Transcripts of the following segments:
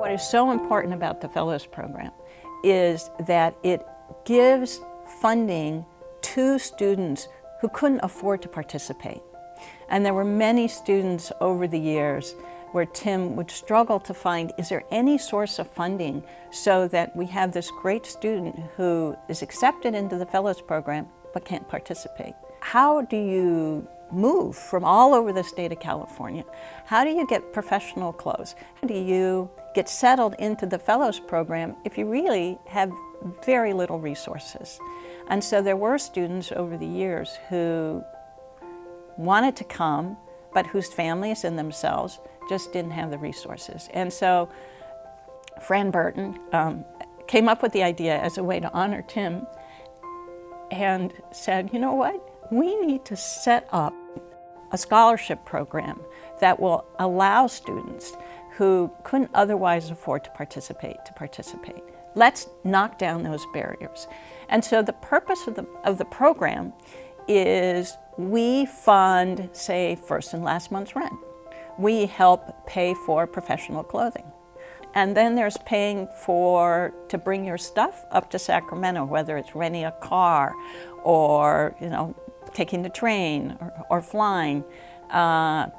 What is so important about the Fellows Program is that it gives funding to students who couldn't afford to participate. And there were many students over the years where Tim would struggle to find, is there any source of funding so that we have this great student who is accepted into the Fellows Program but can't participate? How do you move from all over the state of California? How do you get professional clothes? How do you get settled into the Fellows Program if you really have very little resources? And so there were students over the years who wanted to come, but whose families and themselves just didn't have the resources. And so Fran Burton came up with the idea as a way to honor Tim and said, you know what? We need to set up a scholarship program that will allow students who couldn't otherwise afford to participate. Let's knock down those barriers. And so the purpose of the program is we fund, say, first and last month's rent. We help pay for professional clothing. And then there's paying to bring your stuff up to Sacramento, whether it's renting a car or, taking the train or flying,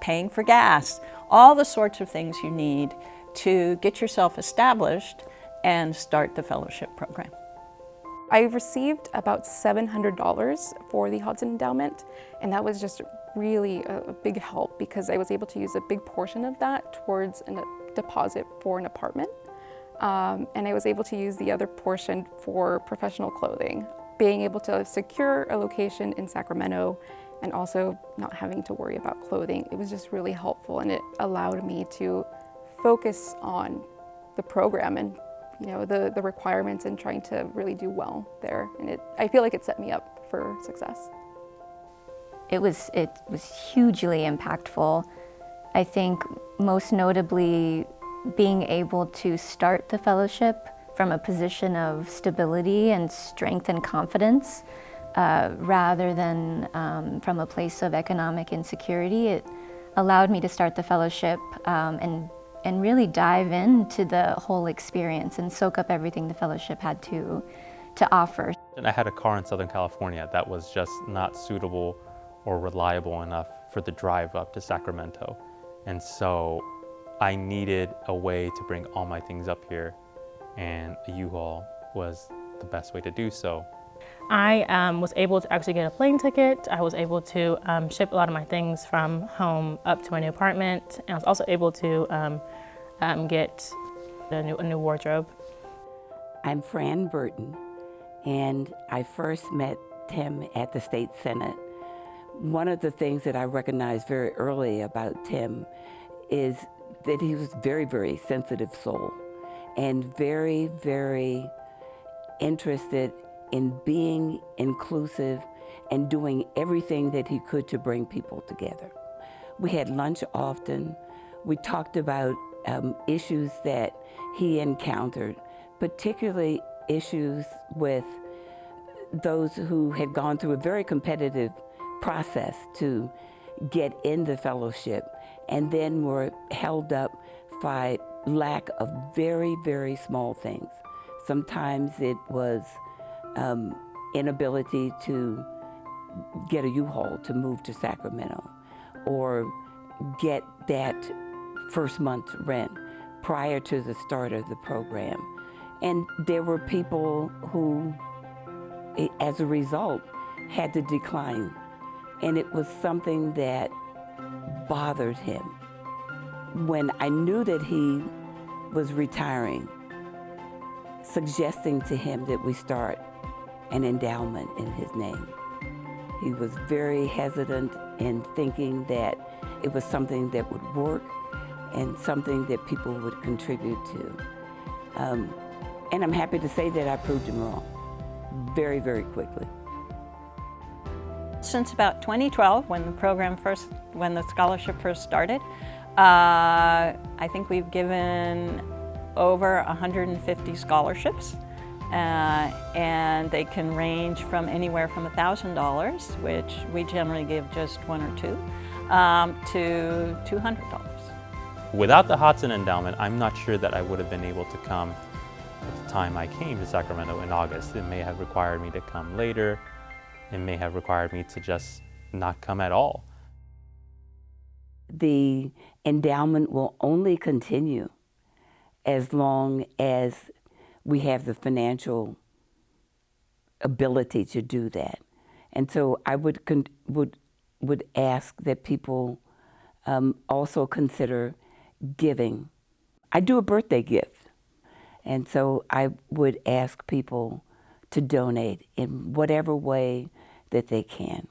paying for gas, all the sorts of things you need to get yourself established and start the fellowship program. I received about $700 for the Hodson endowment, and that was just really a big help because I was able to use a big portion of that towards a deposit for an apartment. And I was able to use the other portion for professional clothing. Being able to secure a location in Sacramento and also not having to worry about clothing, it was just really helpful, and it allowed me to focus on the program and the requirements and trying to really do well there. And I feel like it set me up for success. It was hugely impactful. I think most notably being able to start the fellowship from a position of stability and strength and confidence rather than from a place of economic insecurity. It allowed me to start the fellowship and really dive into the whole experience and soak up everything the fellowship had to offer. And I had a car in Southern California that was just not suitable or reliable enough for the drive up to Sacramento. And so I needed a way to bring all my things up here, and a U-Haul was the best way to do so. I was able to actually get a plane ticket. I was able to ship a lot of my things from home up to my new apartment, and I was also able to get a new wardrobe. I'm Fran Burton, and I first met Tim at the State Senate. One of the things that I recognized very early about Tim is that he was a very, very sensitive soul and very, very interested in being inclusive and doing everything that he could to bring people together. We had lunch often. We talked about issues that he encountered, particularly issues with those who had gone through a very competitive process to get in the fellowship and then were held up by lack of very, very small things. Sometimes it was inability to get a U-Haul to move to Sacramento or get that first month's rent prior to the start of the program. And there were people who, as a result, had to decline. And it was something that bothered him. When I knew that he was retiring, suggesting to him that we start an endowment in his name. He was very hesitant in thinking that it was something that would work and something that people would contribute to. And I'm happy to say that I proved him wrong very, very quickly. Since about 2012, when the scholarship first started, I think we've given over 150 scholarships, and they can range from anywhere from $1,000, which we generally give just one or two, to $200. Without the Hodson Endowment, I'm not sure that I would have been able to come at the time I came to Sacramento in August. It may have required me to come later. It may have required me to just not come at all. The endowment will only continue as long as we have the financial ability to do that. And so I would ask that people also consider giving. I do a birthday gift, and so I would ask people to donate in whatever way that they can.